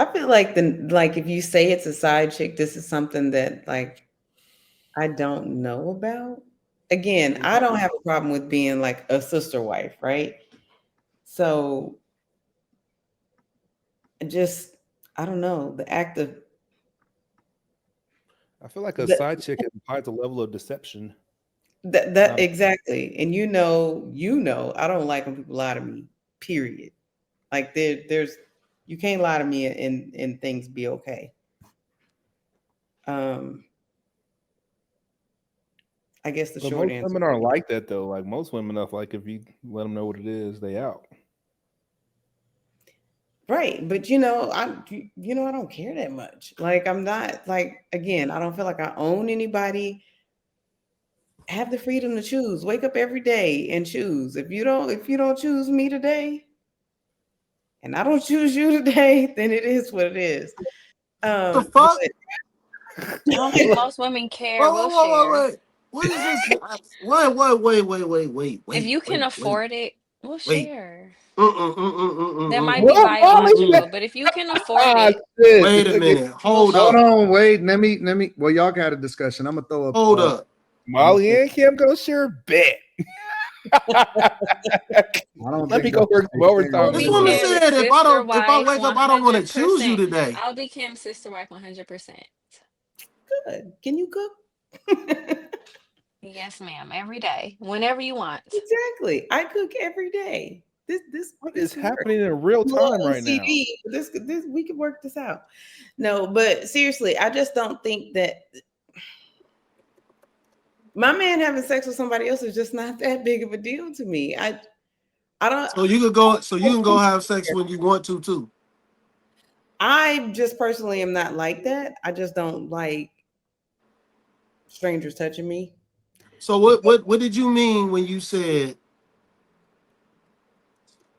I feel like if you say it's a side chick, this is something that like I don't know about. Again, I don't have a problem with being like a sister wife, right? So just I don't know the act of I feel like a the, side chick implies a level of deception. that Not a, exactly, and I don't like when people lie to me. Period. Like there's you can't lie to me and things be okay. Um, I guess the but short most answer women would aren't be like that though. Like most women, are like if you let them know what it is, they out. right. But I don't care that much. Like I'm not like again, I don't feel like I own anybody. Have the freedom to choose. Wake up every day and choose. If you don't choose me today, and I don't choose you today, then it is what it is. The Um, fuck? I don't think most women care. Whoa, We'll whoa, whoa, share. wait, wait. What is this? If you can Wait, afford it, we'll wait. share. Mm-mm, mm-mm, mm-mm, That mm-mm, might be mm-mm, What, Molly? biological, mm-mm. but if you can afford Ah, it, shit. Wait a Okay. minute. we'll Hold Hold up. share. on, wait. Let me. Well, y'all got a discussion. I'm gonna throw up. Hold up. I'm gonna Molly throw, and Kim go share bet. I don't Let me think go that's work what some they I'll overtime saying. This be this woman week. Kim's said sister if I wife wake up, I don't want to choose you 100%. today. I'll be Kim's sister wife 100%. good. Can you cook? Yes, ma'am. Every day, whenever you want. Exactly. I cook every day. This this What this is could work. happening in real I'm a little time right now? OCD, but this we could work this out. No, but seriously, I just don't think that my man having sex with somebody else is just not that big of a deal to me. I don't So you could go. So you can go have sex when you want to too. I just personally am not like that. I just don't like strangers touching me. So what did you mean when you said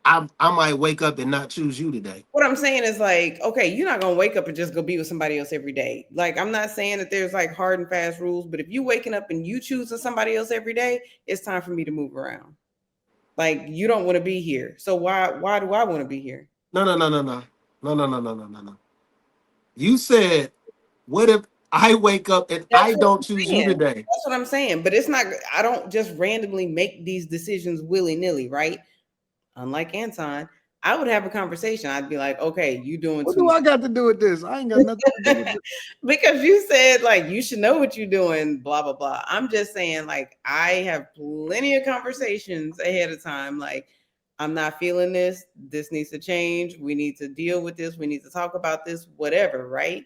I might wake up and not choose you today? What I'm saying is like, okay, you're not gonna wake up and just go be with somebody else every day. Like, I'm not saying that there's like hard and fast rules, but if you waking up and you choosing somebody else every day, it's time for me to move around. Like, you don't want to be here, so why do I want to be here? No, no, no, no, no, no, no, no, no, no, no, no. You said, what if I wake up and That's I what don't I'm choose you saying. today? That's what I'm saying. But it's not. I don't just randomly make these decisions willy nilly, right? Unlike Anton, I would have a conversation. I'd be like, okay, you doing What too do much. I got to do with this? I ain't got nothing to do with this. Because you said like you should know what you're doing, blah blah blah. I'm just saying like I have plenty of conversations ahead of time. Like I'm not feeling this. This needs to change. We need to deal with this. We need to talk about this. Whatever, right?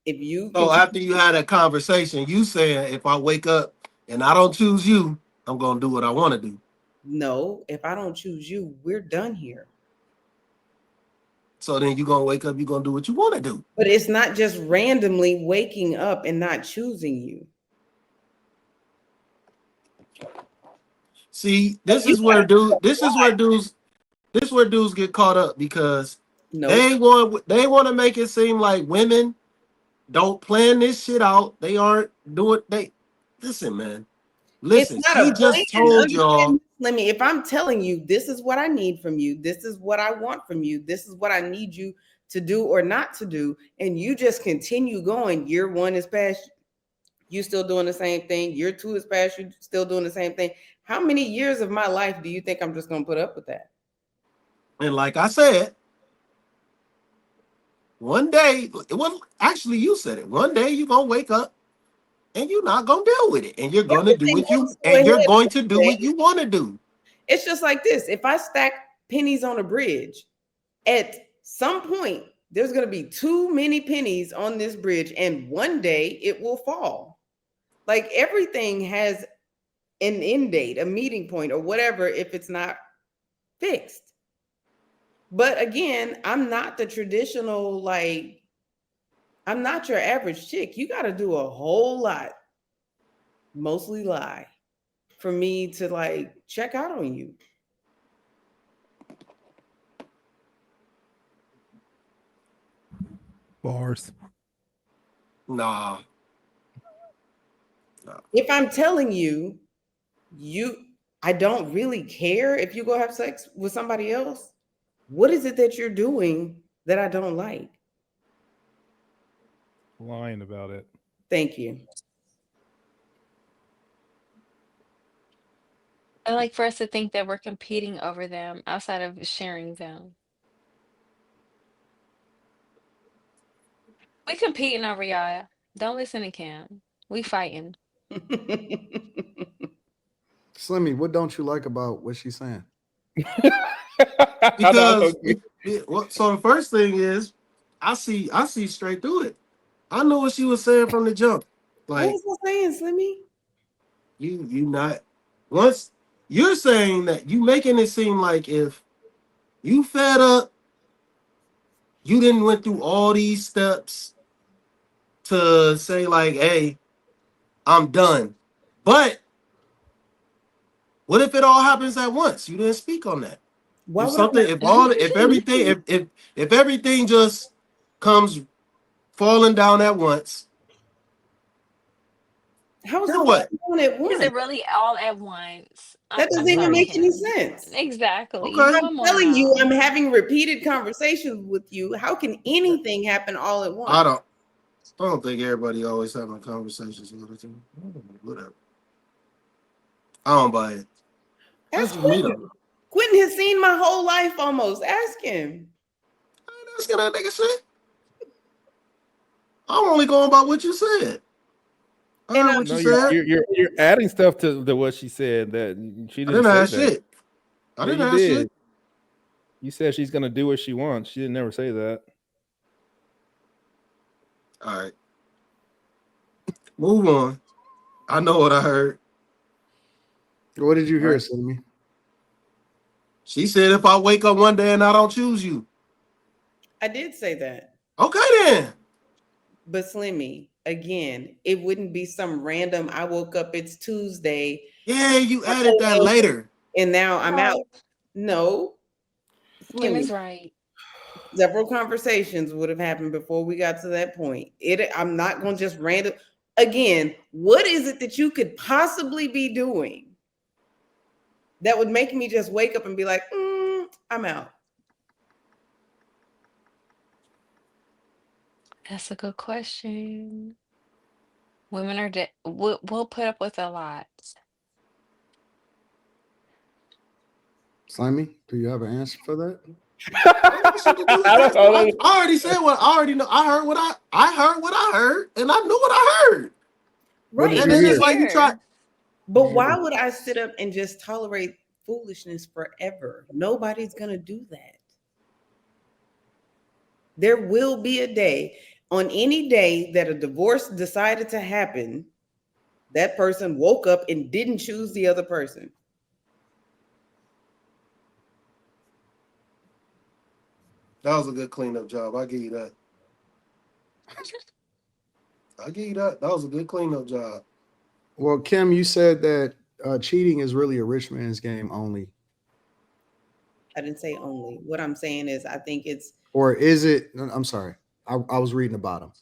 If you So continue, after you had a conversation, you said if I wake up and I don't choose you, I'm gonna do what I want to do. no. If I don't choose you, we're done here. So then you're gonna wake up, you're gonna do what you want to do. But it's not just randomly waking up and not choosing you. See, So you gotta this is where dudes get caught up because nope. they want to make it seem like women don't plan this shit out. They aren't doing they listen, man. It's Listen, not she a just plan. told Understand y'all. this, let me. If I'm telling you this is what I need from you, this is what I want from you, this is what I need you to do or not to do, and you just continue going. Year one is past, you still doing the same thing. Year two is past, you still doing the same thing. How many years of my life do you think I'm just gonna put up with that? And like I said, one day, well, actually, you said it. One day you're gonna wake up and you're not gonna deal with it, and you're gonna do Everything what else you go and ahead you're going with to do today. what you want to do. It's just like this. If I stack pennies on a bridge, at some point, there's going to be too many pennies on this bridge, and one day it will fall. Like everything has an end date, a meeting point, or whatever, if it's not fixed. But again, I'm not the traditional, like, I'm not your average chick. You got to do a whole lot, mostly lie, for me to like check out on you. Bars. Nah, nah. If I'm telling you, you, I don't really care if you go have sex with somebody else. What is it that you're doing that I don't like. Lying about it. Thank you. I like for us to think that we're competing over them outside of sharing them. We competing over y'all. Don't listen to Cam. We fighting. Slimmy, what don't you like about what she's saying? Because so the first thing is, I see straight through it. I know what she was saying from the jump. What Like was I saying, Slimmy? you not once you're saying that you making it seem like if you fed up, you didn't went through all these steps to say like, hey, I'm done. But what if it all happens at once? You didn't speak on that. Why If would I something, not? if all, if everything, if everything just comes falling down at once, How is then it what? going at Is once? it really all at once? That I'm doesn't even sorry, make any Cam. sense. Exactly. Okay. I'm Come on telling you, now. I'm having repeated conversations with you. How can anything happen all at once? I don't think everybody always having conversations with each other. Whatever. I don't buy it. That's Ask just me though. Quentin. Quentin has seen my whole life almost. Ask him. I ain't asking that nigga shit. I'm only going by what you said. I And heard what No, you you're, said. you're you're adding stuff to what she said that she I didn't didn't say ask that. shit. I Yeah, didn't you ask did. shit. You said she's gonna do what she wants. She didn't never say that. All right. Move on. I know what I heard. What did you hear, Right. Slimmy? She said if I wake up one day and I don't choose you. I did say that. Okay then. But Slimmy, again, it wouldn't be some random, I woke up, it's Tuesday, Yeah, you added that later. and now I'm out. No, No. Kim Slimmy, is right. several conversations would have happened before we got to that point. I'm not going to just random. Again, what is it that you could possibly be doing that would make me just wake up and be like, I'm out? That's a good question. Women are we'll put up with a lot. Slimy, do you have an answer for that? What got shit to do with I that? don't I know. already said what I already know. I heard what I heard, and I knew what I heard. What Right. did And you then hear? it's like you try. Here. But why would I sit up and just tolerate foolishness forever? Nobody's going to do that. There will be a day, on any day that a divorce decided to happen, that person woke up and didn't choose the other person. That was a good cleanup job. I give you that. I give you that. That was a good cleanup job. Well, Kim, you said that cheating is really a rich man's game only. I didn't say only. What I'm saying is, I think it's, Or is it? I'm sorry. I was reading the bottom.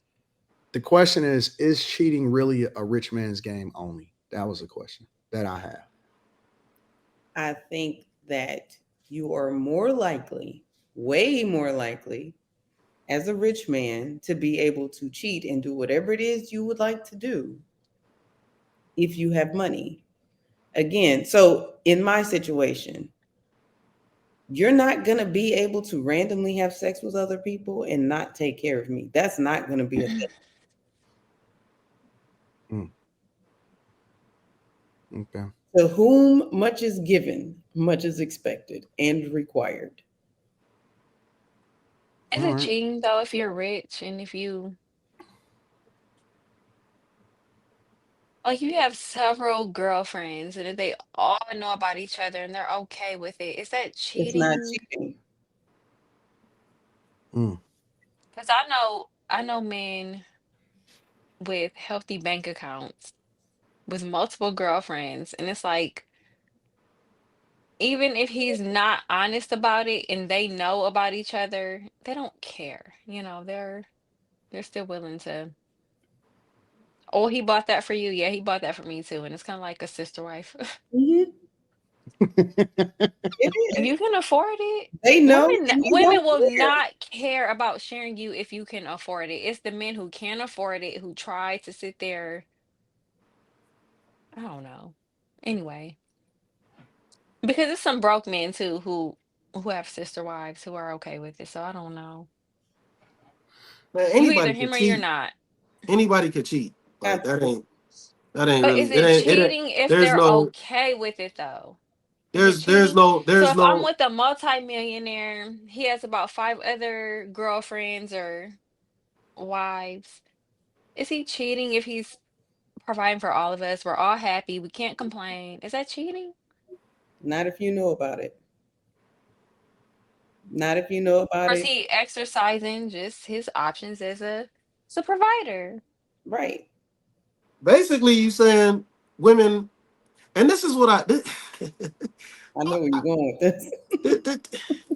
The question is cheating really a rich man's game only? That was a question that I have. I think that you are more likely, way more likely, as a rich man to be able to cheat and do whatever it is you would like to do if you have money. Again, so in my situation, you're not going to be able to randomly have sex with other people and not take care of me. That's not going to be a thing. Okay. To whom much is given, much is expected and required. Is All it right. cheating though if you're rich and if you like you have several girlfriends and if they all know about each other and they're okay with it, is that It's not cheating? cheating. Mm. Because I know men with healthy bank accounts with multiple girlfriends, and it's like even if he's not honest about it and they know about each other, they don't care. You know, they're still willing to. Oh, he bought that for you. Yeah, he bought that for me too. And it's kind of like a sister wife. Mhm. It is. You can afford it. They know and they Women don't will care. not care about sharing you if you can afford it. It's the men who can't afford it who try to sit there. I don't know. Anyway, because it's some broke men too who have sister wives who are okay with it. So I don't know. Man, You either anybody could him or you're cheat. not. Anybody could cheat. Like Absolutely. that ain't But really is it it ain't cheating if there's they're no okay with it though? Is it there's cheating? no So there's if I'm no with a multimillionaire, he has about five other girlfriends or wives. Is he cheating if he's providing for all of us? We're all happy. We can't complain. Is that cheating? Not if you know about it. Not if you know about Or is it. he exercising just his options as a provider? Right. basically you saying women, and this is what I know where you're going with this.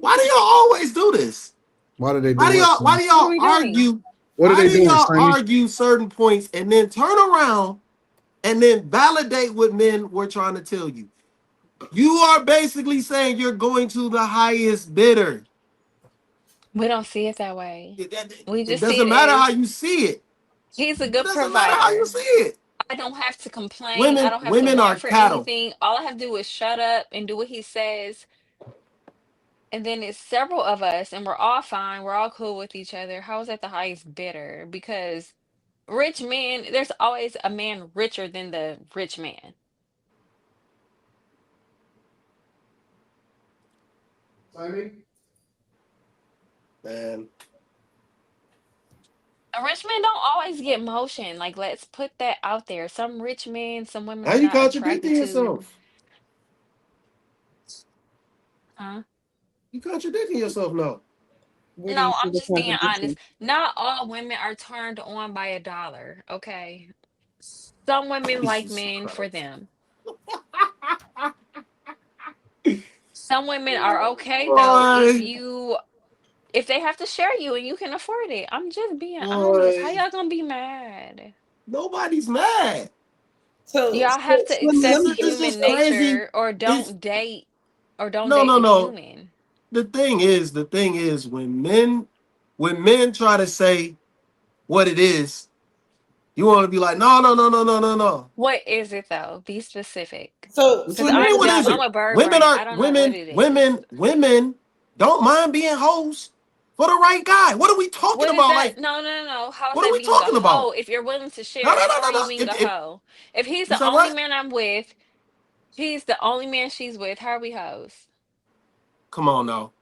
why do y'all always do this? Why do they do Why do what, y'all why Slimmy? do What are y'all we doing? argue? What are Why they do doing, y'all Slimmy? argue certain points and then turn around and then validate what men were trying to tell you? You are basically saying you're going to the highest bidder. We don't see it that way. We It just see doesn't it matter how as you see it. he's a It good doesn't matter how you provider. see it. I don't have to complain. I Women don't have to women are want for cattle. anything. All I have to do is shut up and do what he says. And then it's several of us, and we're all fine. We're all cool with each other. How is that the highest bidder? Because rich men, there's always a man richer than the rich man. Slimmy? Man, A rich men don't always get motion. Like, let's put that out there. Some rich men, some women now are you not attracted contradicting to. yourself. Huh? You contradicting yourself now. Where do No, you see I'm the just being honest. contradiction? Not all women are turned on by a dollar, okay? Some women like Jesus men for Christ. them. Some women are okay though Boy, if they have to share you and you can afford it. I'm just being honest. How boy, y'all gonna be mad? nobody's mad. Y'all have to Slimmy, let accept me This just is human crazy. nature or It's don't date no, no, the no. human. The thing is, when men try to say what it is, you want to be like, no, no, no, no, no, no, no. What is it though? Be specific. so What Because you mean? Slimmy, I'm What dumb. is I'm it? a bird Women brain. are I don't know what women. it is. Women don't mind being hoes for the right guy. What are we talking What is about? that? Like, No, no, no, no. How is what are that we being a talking about? hoe? If you're willing to No, share, no, no, how no, are you no. being a If hoe? If he's you the said only what? man I'm with, he's the only man she's with. How are we hoes? Come on now.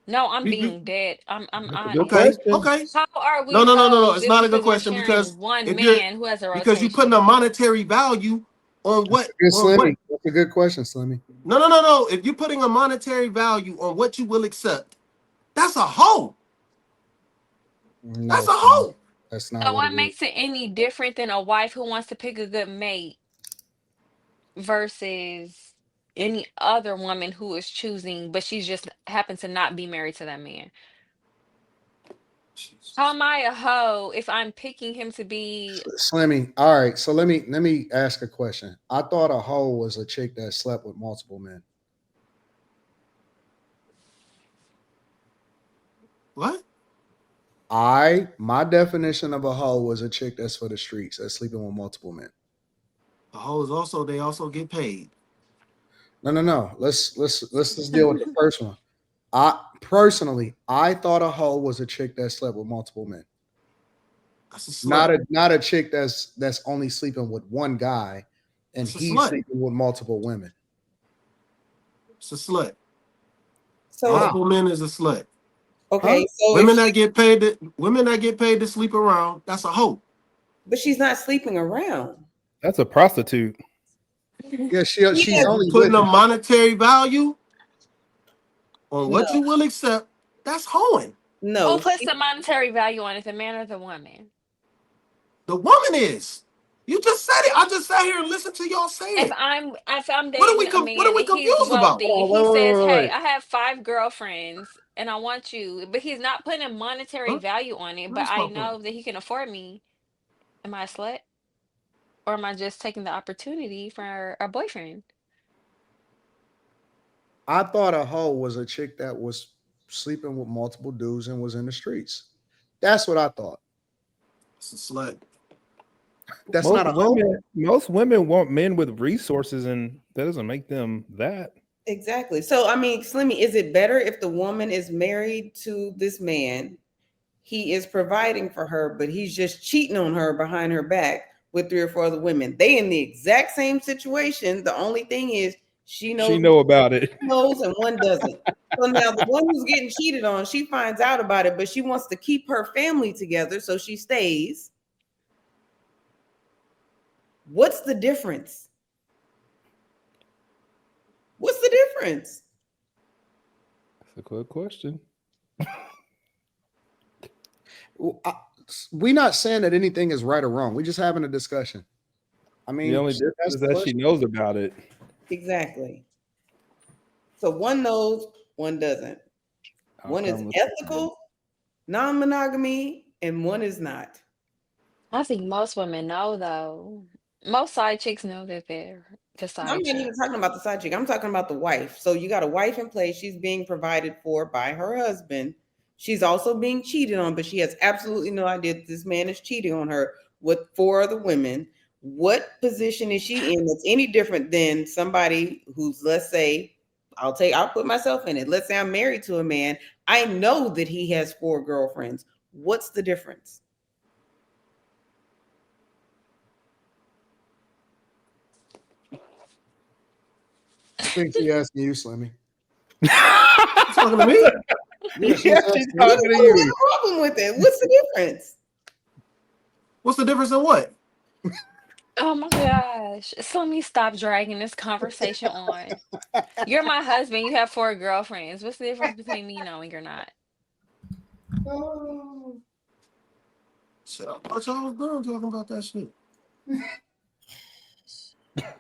No, I'm We being dead. I'm That's a good okay, honest. question. okay. How are No, we no, no, no, no. hoes It's just not a good because we're question sharing one if you're man who has a because you're putting a rotation? monetary value on That's what a good on what. Slimmy. That's a good question, Slimmy. No, no, no, no. If you're putting a monetary value on what you will accept, that's a hoe. No, That's a Slimmy. hoe. That's not So what it what is. makes it any different than a wife who wants to pick a good mate versus any other woman who is choosing, but she's just happens to not be married to that man? How am I a hoe if I'm picking him to be? Slimmy. All right. So let me ask a question. I thought a hoe was a chick that slept with multiple men. What? My definition of a hoe was a chick that's for the streets, that's sleeping with multiple men. The hoes also they also get paid. No, no, no. Let's just deal with the first one. I thought a hoe was a chick that slept with multiple men. That's a Not slut. a chick that's only sleeping with one guy and That's a he's slut. sleeping with multiple women. It's a slut. so How? Multiple men is a slut. Huh? okay, so if Women she that get paid to sleep around, that's a hoe. but she's not sleeping around. That's a prostitute. Yeah, she's Yeah, only Putting with a him. monetary value on no, what you will accept, that's hoeing. Who no. puts the monetary value on it, the man or the woman? The woman is. You just said it. I just sat here and listened to y'all say If it. I'm What are we dating a what are man we and he's confused about? wealthy, Hold he on, says, "Hey, wait. I have five girlfriends and I want you," but he's not putting a monetary Huh? value on it. Where But is I popcorn? know that he can afford me. Am I a slut, or am I just taking the opportunity for a boyfriend? I thought a hoe was a chick that was sleeping with multiple dudes and was in the streets. That's what I thought. It's a slut. That's not a hoe. Most women want men with resources, and that doesn't make them that. Exactly. So, I mean, Slimmy, is it better if the woman is married to this man? He is providing for her, but he's just cheating on her behind her back with 3 or 4 other women. They in the exact same situation. The only thing is she know about it. knows and one doesn't. So now the one who's getting cheated on, she finds out about it, but she wants to keep her family together, so she stays. What's the difference? What's the difference? That's a good question. We're not saying that anything is right or wrong. We're just having a discussion. I mean, The only difference is that she knows about it. Exactly. So one knows, one doesn't. One is ethical, non-monogamy, and one is not. I think most women know though. Most side chicks know that they're the I'm side not chick. even talking about the side chick. I'm talking about the wife. So you got a wife in place. She's being provided for by her husband. She's also being cheated on, but she has absolutely no idea that this man is cheating on her with 4 other women. What position is she in that's any different than somebody who's, let's say, I'll put myself in it. Let's say I'm married to a man. I know that he has 4 girlfriends. What's the difference? I think she asking you, Slimmy. You talking to me? Yeah, She's talking to What's you. the problem with it? What's the difference? What's the difference in what? Oh my gosh. So let me stop dragging this conversation on. You're my husband. You have 4 girlfriends. What's the difference between me knowing you're not? Shit, I thought y'all was done talking about that shit.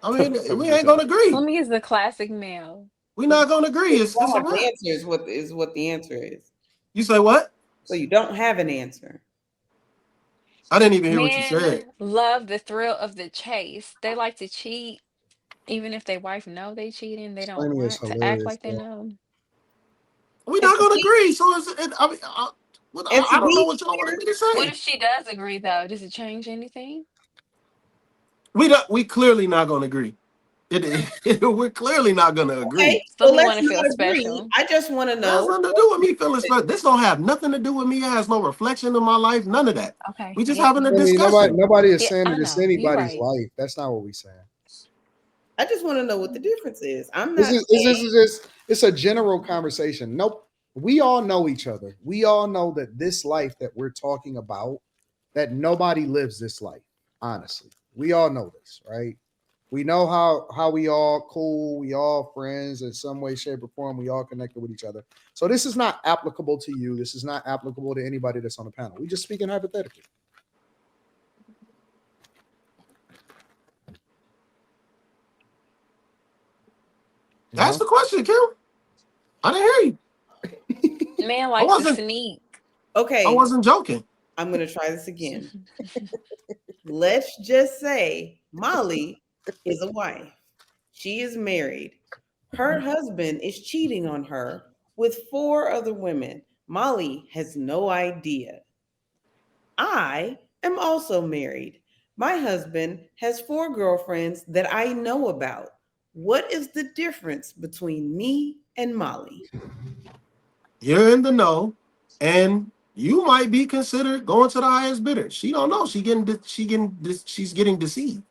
I mean, we ain't gonna agree. Slimmy is the classic male. We're not gonna agree. It's a The wrap. answer is what the answer is. You say what? So you don't have an answer. I didn't even hear what you Men said. love the thrill of the chase. They like to cheat, even if their wife know they cheating. They don't Slimmy is want to act hilarious. like they know. We're not gonna agree. So I mean, I don't know what y'all want me to What say. if she does agree though? Does it change anything? We clearly not gonna agree. We're clearly not gonna agree. Okay, Some so people let's want to feel not agree. special. I just want to That has know. nothing to do with me feeling special. This don't have nothing to do with me. It has no reflection in my life. None of that. Okay. We just Yep. having a I mean, discussion. nobody is Yeah, saying I that it's know. You're anybody's right. life. That's not what we're saying. I just want to know what the difference is. I'm This not is saying just it's a general conversation. Nope. We all know each other. We all know that this life that we're talking about, that nobody lives this life. Honestly, we all know this, right? We know how we all cool, we all friends in some way, shape, or form. We all connected with each other. So this is not applicable to you. This is not applicable to anybody that's on the panel. We just speaking hypothetically. Ask the question, Kim. I didn't hear you. Man I likes to wasn't. sneak. okay, I wasn't joking. I'm going to try this again. Let's just say Molly is a wife. She is married. Her husband is cheating on her with 4 other women. Molly has no idea. I am also married. My husband has 4 girlfriends that I know about. What is the difference between me and Molly? You're in the know, and you might be considered going to the highest bidder. She don't know. She's getting deceived.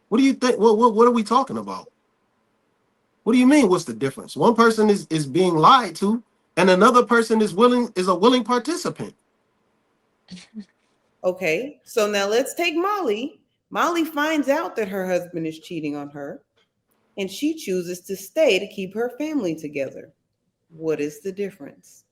What do you think? What are we talking about? What do you mean? What's the difference? One person is being lied to, and another person is a willing participant. Okay, so now let's take Molly. Molly finds out that her husband is cheating on her, and she chooses to stay to keep her family together. What is the difference?